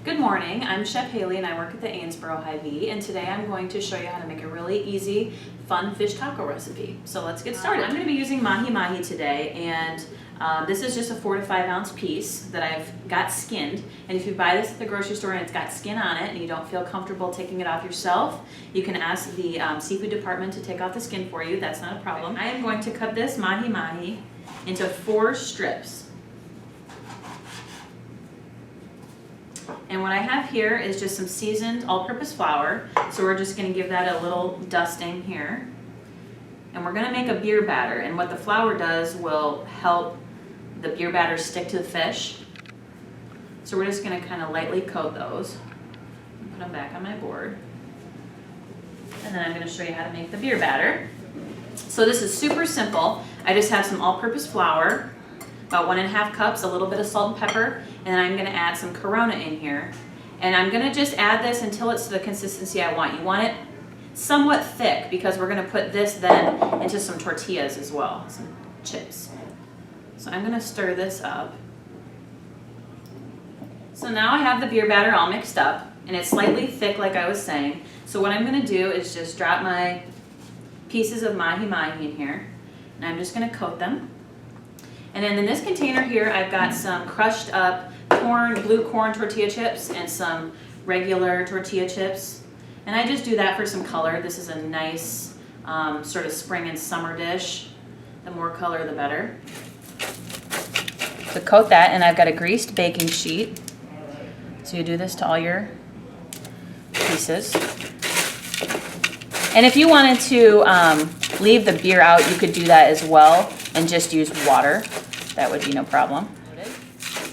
Good morning, I'm Chef Haley and I work at the Hy-Vee, and today I'm going to show you how to make a really easy, fun fish taco recipe. So let's get started. I'm going to be using mahi-mahi today, and this is just a 4 to 5 ounce piece that I've got skinned. And if you buy this at the grocery store and it's got skin on it and you don't feel comfortable taking it off yourself, you can ask the seafood department to take off the skin for you. That's not a problem. I am going to cut this mahi-mahi into 4 strips. And what I have here is just some seasoned all-purpose flour. So we're just going to give that a little dusting here. And we're going to make a beer batter. And what the flour does will help the beer batter stick to the fish. So we're just going to kind of lightly coat those. Put them back on my board. And then I'm going to show you how to make the beer batter. So this is super simple. I just have some all-purpose flour, about 1.5 cups, a little bit of salt and pepper, and then I'm going to add some Corona in here. And I'm going to just add this until it's the consistency I want. You want it somewhat thick because we're going to put this then into some tortillas as well, some chips. So I'm going to stir this up. So now I have the beer batter all mixed up, and it's slightly thick like I was saying. So what I'm going to do is just drop my pieces of mahi-mahi in here, and I'm just going to coat them. And then in this container here, I've got some crushed up blue corn tortilla chips and some regular tortilla chips. And I just do that for some color. This is a nice sort of spring and summer dish. The more color, the better. So coat that, and I've got a greased baking sheet. So you do this to all your pieces. And if you wanted to leave the beer out, you could do that as well and just use water. That would be no problem.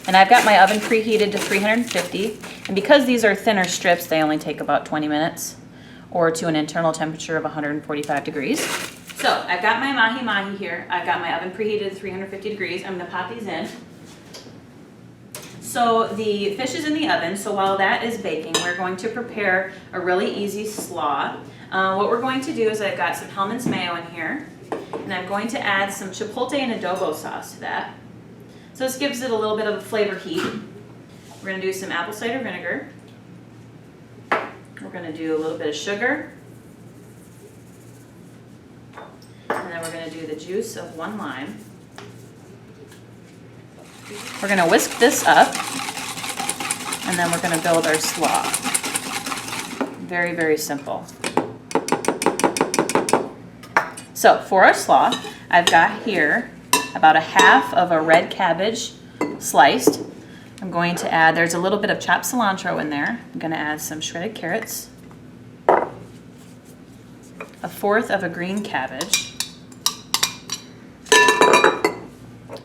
And I've got my oven preheated to 350. And because these are thinner strips, they only take about 20 minutes or to an internal temperature of 145 degrees. So I've got my mahi-mahi here. I've got my oven preheated to 350 degrees. I'm going to pop these in. So the fish is in the oven, so while that is baking, we're going to prepare a really easy slaw. What we're going to do is I've got some Hellmann's mayo in here, and I'm going to add some chipotle and adobo sauce to that. So this gives it a little bit of a flavor heat. We're going to do some apple cider vinegar. We're going to do a little bit of sugar. And then we're going to do the juice of 1 lime. We're going to whisk this up, and then we're going to build our slaw. Very, very simple. So for our slaw, I've got here about 1/2 of a red cabbage sliced. I'm going to add, there's a little bit of chopped cilantro in there. I'm going to add some shredded carrots, 1/4 of a green cabbage,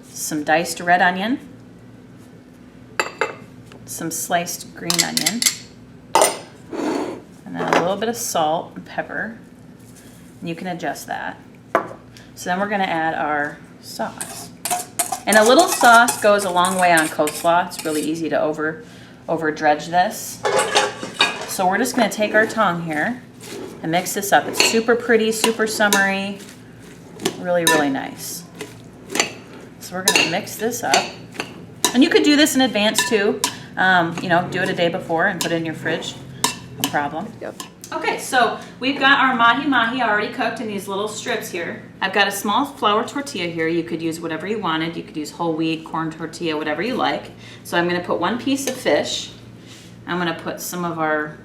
some diced red onion, some sliced green onion, and then a little bit of salt and pepper. And you can adjust that. So then we're going to add our sauce. And a little sauce goes a long way on coleslaw. It's really easy to over dredge this. So we're just going to take our tongue here and mix this up. It's super pretty, super summery, really, really nice. So we're going to mix this up. And you could do this in advance too. You know, do it a day before and put it in your fridge. No problem. Yep. Okay, so we've got our mahi-mahi already cooked in these little strips here. I've got a small flour tortilla here. You could use whatever you wanted. You could use whole wheat, corn tortilla, whatever you like. So I'm going to put 1 piece of fish. I'm going to put some of our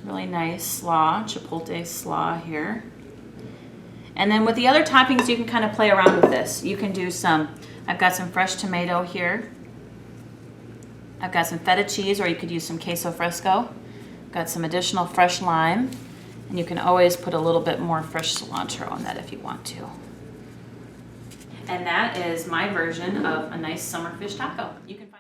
really nice slaw, chipotle slaw here. And then with the other toppings, you can kind of play around with this. You can do I've got some fresh tomato here. I've got some feta cheese, or you could use some queso fresco. Got some additional fresh lime, and you can always put a little bit more fresh cilantro on that if you want to. And that is my version of a nice summer fish taco. You can find